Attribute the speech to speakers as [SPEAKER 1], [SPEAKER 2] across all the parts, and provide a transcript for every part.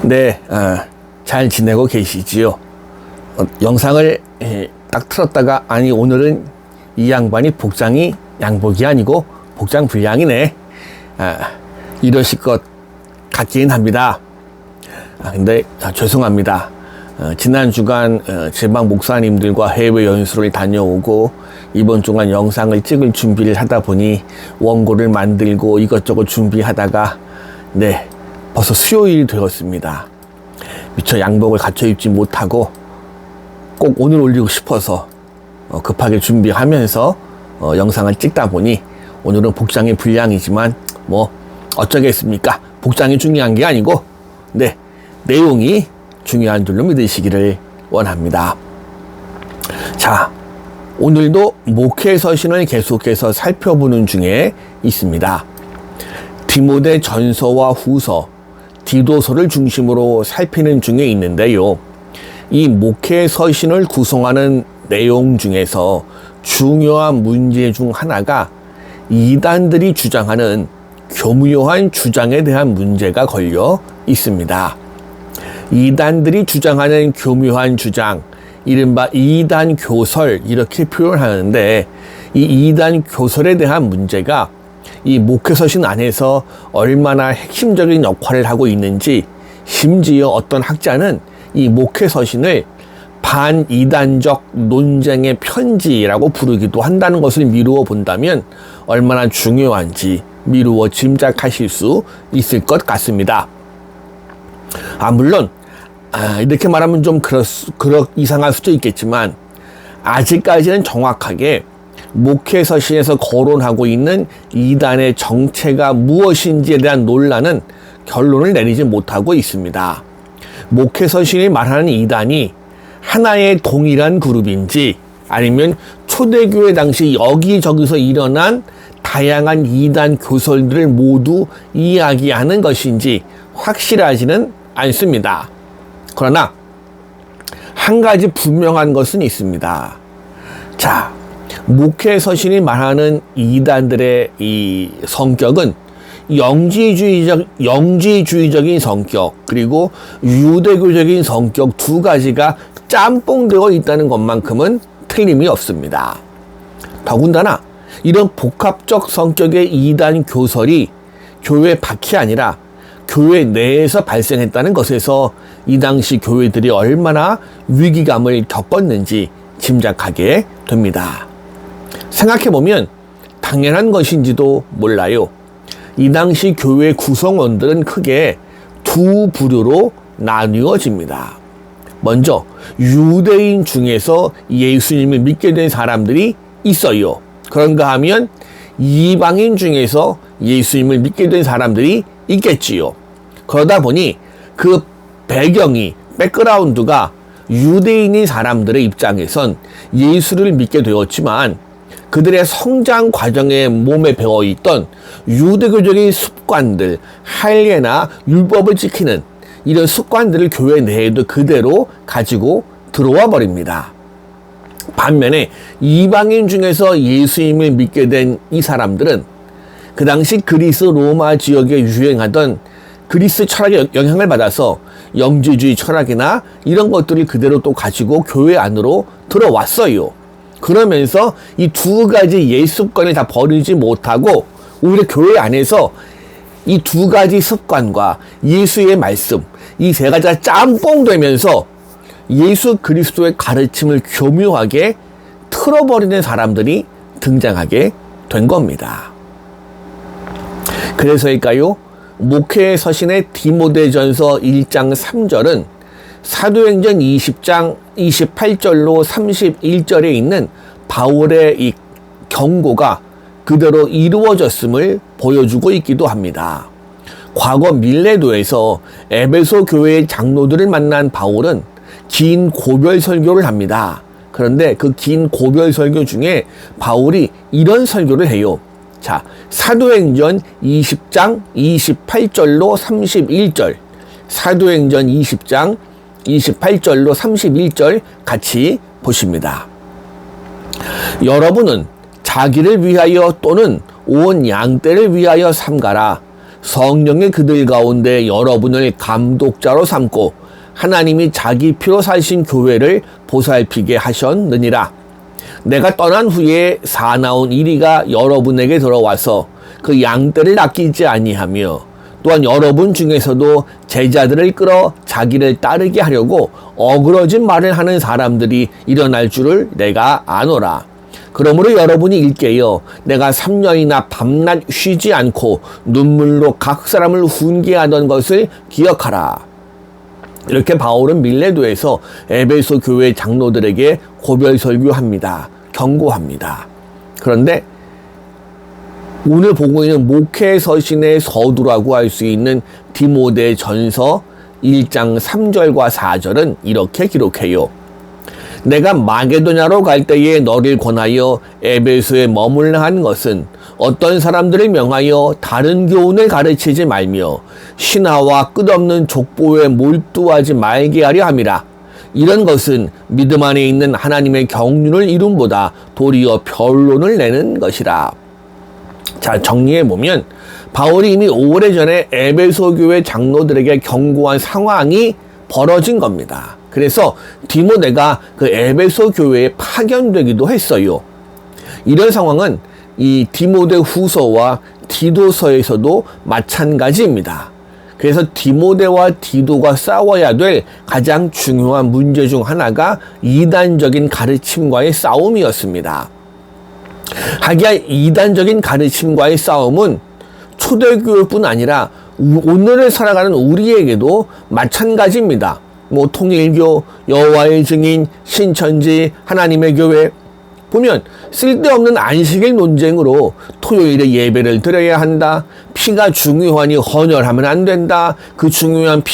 [SPEAKER 1] 네, 잘 지내고 계시지요? 영상을 딱 틀었다가 아니 오늘은 이 양반이 복장이 양복이 아니고 복장 불량이네, 이러실 것 같긴 합니다. 근데 죄송합니다. 지난 주간 지방 목사님들과 해외 연수를 다녀오고 이번 주간 영상을 찍을 준비를 하다 보니 원고를 만들고 이것저것 준비하다가 벌써 수요일이 되었습니다. 미처 양복을 갖춰 입지 못하고 꼭 오늘 올리고 싶어서 급하게 준비하면서 영상을 찍다 보니 오늘은 복장이 불량이지만 뭐 어쩌겠습니까? 복장이 중요한 게 아니고 내용이 중요한 줄로 믿으시기를 원합니다. 자, 오늘도 목회 서신을 계속해서 살펴보는 중에 있습니다. 디모데 전서와 후서, 디도서를 중심으로 살피는 중에 있는데요. 이 목회 서신을 구성하는 내용 중에서 중요한 문제 중 하나가 이단들이 주장하는 교묘한 주장에 대한 문제가 걸려 있습니다. 이단들이 주장하는 교묘한 주장, 이른바 이단 교설 이렇게 표현하는데, 이 이단 교설에 대한 문제가 이 목회서신 안에서 얼마나 핵심적인 역할을 하고 있는지, 심지어 어떤 학자는 이 목회서신을 반이단적 논쟁의 편지라고 부르기도 한다는 것을 미루어 본다면 얼마나 중요한지 미루어 짐작하실 수 있을 것 같습니다. 물론 이렇게 말하면 좀 이상할 수도 있겠지만 아직까지는 정확하게 목회서신에서 거론하고 있는 이단의 정체가 무엇인지에 대한 논란은 결론을 내리지 못하고 있습니다. 목회서신이 말하는 이단이 하나의 동일한 그룹인지 아니면 초대교회 당시 여기저기서 일어난 다양한 이단 교설들을 모두 이야기하는 것인지 확실하지는 않습니다. 그러나 한 가지 분명한 것은 있습니다. 자, 목회서신이 말하는 이단들의 이 성격은 영지주의적인 성격, 그리고 유대교적인 성격 두 가지가 짬뽕되어 있다는 것만큼은 틀림이 없습니다. 더군다나 이런 복합적 성격의 이단 교설이 교회 밖이 아니라 교회 내에서 발생했다는 것에서 이 당시 교회들이 얼마나 위기감을 겪었는지 짐작하게 됩니다. 생각해보면 당연한 것인지도 몰라요. 이 당시 교회 구성원들은 크게 두 부류로 나뉘어집니다. 먼저 유대인 중에서 예수님을 믿게 된 사람들이 있어요. 그런가 하면 이방인 중에서 예수님을 믿게 된 사람들이 있겠지요. 그러다 보니 그 백그라운드가 유대인인 사람들의 입장에선 예수를 믿게 되었지만 그들의 성장 과정에 몸에 배어있던 유대교적인 습관들, 할례나 율법을 지키는 이런 습관들을 교회 내에도 그대로 가지고 들어와 버립니다. 반면에 이방인 중에서 예수님을 믿게 된 이 사람들은 그 당시 그리스 로마 지역에 유행하던 그리스 철학의 영향을 받아서 영지주의 철학이나 이런 것들을 그대로 또 가지고 교회 안으로 들어왔어요. 그러면서 이 두 가지 옛 습관을 다 버리지 못하고 오히려 교회 안에서 이 두 가지 습관과 예수의 말씀, 이 세 가지가 짬뽕되면서 예수 그리스도의 가르침을 교묘하게 틀어버리는 사람들이 등장하게 된 겁니다. 그래서일까요? 목회 서신의 디모데전서 1장 3절은 사도행전 20장 28절로 31절에 있는 바울의 이 경고가 그대로 이루어졌음을 보여주고 있기도 합니다. 과거 밀레도에서 에베소 교회의 장로들을 만난 바울은 긴 고별 설교를 합니다. 그런데 그 긴 고별 설교 중에 바울이 이런 설교를 해요. 자, 사도행전 20장 28절로 31절, 사도행전 20장 28절로 31절 같이 보십니다. 여러분은 자기를 위하여 또는 온 양떼를 위하여 삼가라. 성령의 그들 가운데 여러분을 감독자로 삼고 하나님이 자기 피로 사신 교회를 보살피게 하셨느니라. 내가 떠난 후에 사나운 이리가 여러분에게 들어와서 그 양떼를 아끼지 아니하며 또한 여러분 중에서도 제자들을 끌어 자기를 따르게 하려고 어그러진 말을 하는 사람들이 일어날 줄을 내가 아노라. 그러므로 여러분이 일깨어 내가 3년이나 밤낮 쉬지 않고 눈물로 각 사람을 훈계하던 것을 기억하라. 이렇게 바울은 밀레도에서 에베소 교회 장로들에게 고별 설교합니다. 경고합니다. 그런데 오늘 보고 있는 목회 서신의 서두라고 할 수 있는 디모데 전서 1장 3절과 4절은 이렇게 기록해요. 내가 마게도냐로 갈 때에 너를 권하여 에베소에 머물라 한 것은 어떤 사람들을 명하여 다른 교훈을 가르치지 말며 신하와 끝없는 족보에 몰두하지 말게 하려 함이라. 이런 것은 믿음 안에 있는 하나님의 경륜을 이룸보다 도리어 변론을 내는 것이라. 자, 정리해보면 바울이 이미 오래전에 에베소 교회 장로들에게 경고한 상황이 벌어진 겁니다. 그래서 디모데가 그 에베소 교회에 파견되기도 했어요. 이런 상황은 이 디모데 후서와 디도서에서도 마찬가지입니다. 그래서 디모데와 디도가 싸워야 될 가장 중요한 문제 중 하나가 이단적인 가르침과의 싸움이었습니다. 하기야 이단적인 가르침과의 싸움은 초대교회뿐 아니라 오늘을 살아가는 우리에게도 마찬가지입니다. 통일교, 여호와의 증인, 신천지, 하나님의 교회 보면 쓸데없는 안식일 논쟁으로 토요일에 예배를 드려야 한다. 피가 중요하니 헌혈하면 안 된다. 그 중요한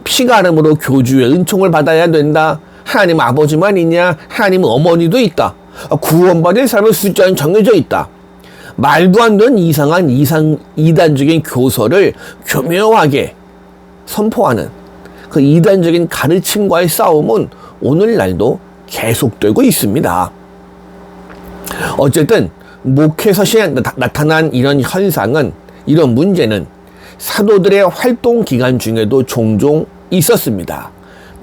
[SPEAKER 1] 피가름으로 교주의 은총을 받아야 된다. 하나님 아버지만 있냐? 하나님 어머니도 있다. 구원받을 사람의 숫자는 정해져 있다. 말도 안 되는 이상한 이단적인 교서를 교묘하게 선포하는 그 이단적인 가르침과의 싸움은 오늘날도 계속되고 있습니다. 어쨌든 목회 서신에 나타난 이런 현상은, 이런 문제는 사도들의 활동 기간 중에도 종종 있었습니다.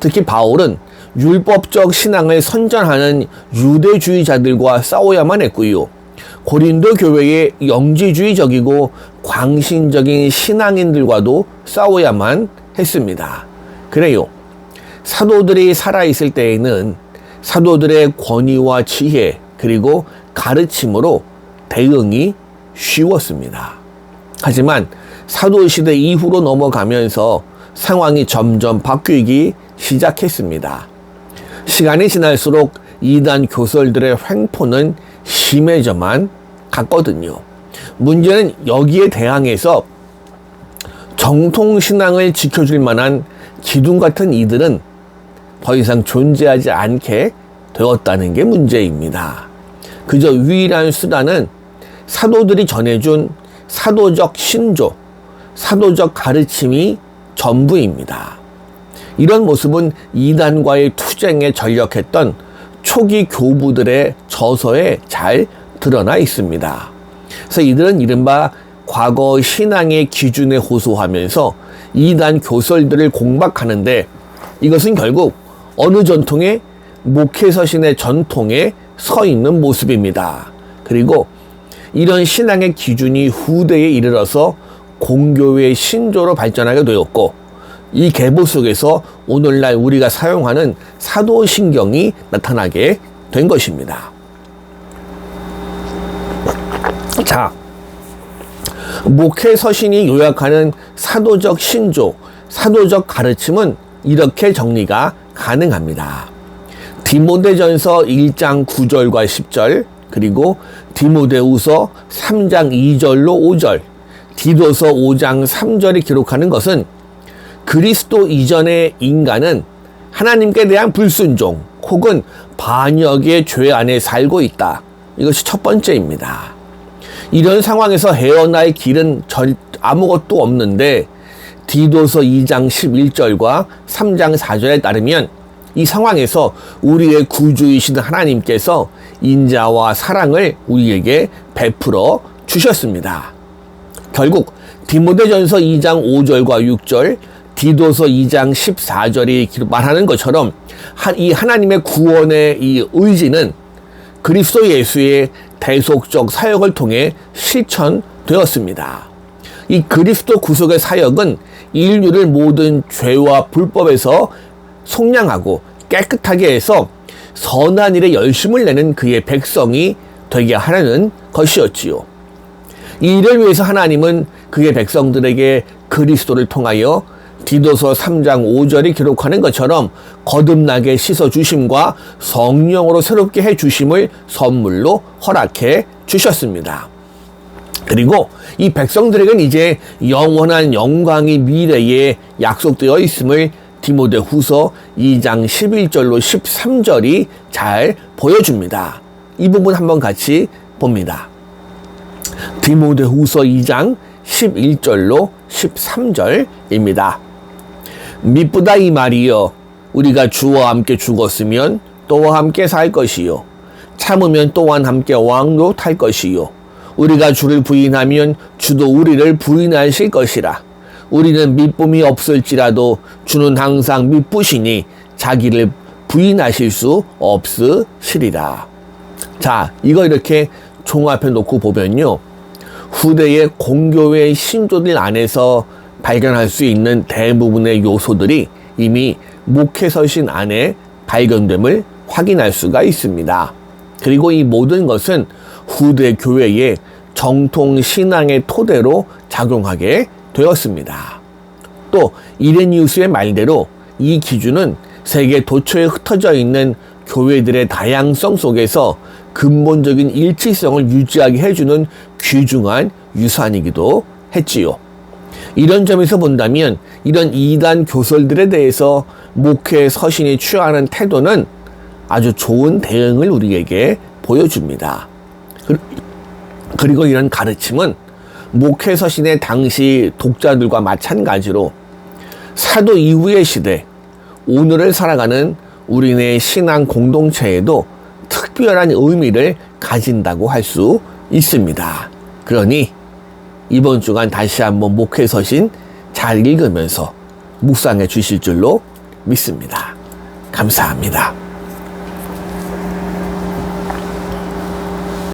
[SPEAKER 1] 특히 바울은 율법적 신앙을 선전하는 유대주의자들과 싸워야만 했고요. 고린도 교회의 영지주의적이고 광신적인 신앙인들과도 싸워야만 했습니다. 그래요. 사도들이 살아있을 때에는 사도들의 권위와 지혜 그리고 가르침으로 대응이 쉬웠습니다. 하지만 사도시대 이후로 넘어가면서 상황이 점점 바뀌기 시작했습니다. 시간이 지날수록 이단 교설들의 횡포는 심해져만 갔거든요. 문제는 여기에 대항해서 정통신앙을 지켜줄 만한 기둥 같은 이들은 더 이상 존재하지 않게 되었다는 게 문제입니다. 그저 유일한 수단은 사도들이 전해준 사도적 신조, 사도적 가르침이 전부입니다. 이런 모습은 이단과의 투쟁에 전력했던 초기 교부들의 저서에 잘 드러나 있습니다. 그래서 이들은 이른바 과거 신앙의 기준에 호소하면서 이단 교설들을 공박하는데, 이것은 결국 어느 전통의 목회서신의 전통에 서 있는 모습입니다. 그리고 이런 신앙의 기준이 후대에 이르러서 공교회의 신조로 발전하게 되었고, 이 계보 속에서 오늘날 우리가 사용하는 사도신경이 나타나게 된 것입니다. 자, 목회서신이 요약하는 사도적 신조, 사도적 가르침은 이렇게 정리가 가능합니다. 디모데전서 1장 9절과 10절, 그리고 디모데후서 3장 2절로 5절, 디도서 5장 3절이 기록하는 것은 그리스도 이전의 인간은 하나님께 대한 불순종 혹은 반역의 죄 안에 살고 있다. 이것이 첫 번째입니다. 이런 상황에서 헤어나의 길은 아무것도 없는데, 디도서 2장 11절과 3장 4절에 따르면 이 상황에서 우리의 구주이신 하나님께서 인자와 사랑을 우리에게 베풀어 주셨습니다. 결국 디모데전서 2장 5절과 6절, 디도서 2장 14절이 말하는 것처럼 이 하나님의 구원의 이 의지는 그리스도 예수의 대속적 사역을 통해 실천되었습니다. 이 그리스도 구속의 사역은 인류를 모든 죄와 불법에서 속량하고 깨끗하게 해서 선한 일에 열심을 내는 그의 백성이 되게 하려는 것이었지요. 이 일을 위해서 하나님은 그의 백성들에게 그리스도를 통하여 디도서 3장 5절이 기록하는 것처럼 거듭나게 씻어주심과 성령으로 새롭게 해주심을 선물로 허락해 주셨습니다. 그리고 이 백성들에게는 이제 영원한 영광이 미래에 약속되어 있음을 디모데 후서 2장 11절로 13절이 잘 보여줍니다. 이 부분 한번 같이 봅니다. 디모데 후서 2장 11절로 13절입니다. 미쁘다 이 말이여, 우리가 주와 함께 죽었으면 또와 함께 살 것이요, 참으면 또한 함께 왕로 탈 것이요, 우리가 주를 부인하면 주도 우리를 부인하실 것이라. 우리는 미쁨이 없을지라도 주는 항상 미쁘시니 자기를 부인하실 수 없으시리라. 자, 이거 이렇게 종합해 놓고 보면요, 후대의 공교회 신조들 안에서 발견할 수 있는 대부분의 요소들이 이미 목회서신 안에 발견됨을 확인할 수가 있습니다. 그리고 이 모든 것은 후대 교회의 정통 신앙의 토대로 작용하게 되었습니다. 또 이레니우스의 말대로 이 기준은 세계 도처에 흩어져 있는 교회들의 다양성 속에서 근본적인 일치성을 유지하게 해주는 귀중한 유산이기도 했지요. 이런 점에서 본다면 이런 이단 교설들에 대해서 목회 서신이 취하는 태도는 아주 좋은 대응을 우리에게 보여줍니다. 그리고 이런 가르침은 목회 서신의 당시 독자들과 마찬가지로 사도 이후의 시대, 오늘을 살아가는 우리네 신앙 공동체에도 특별한 의미를 가진다고 할 수 있습니다. 그러니 이번 주간 다시 한번 목회 서신 잘 읽으면서 묵상해 주실 줄로 믿습니다. 감사합니다.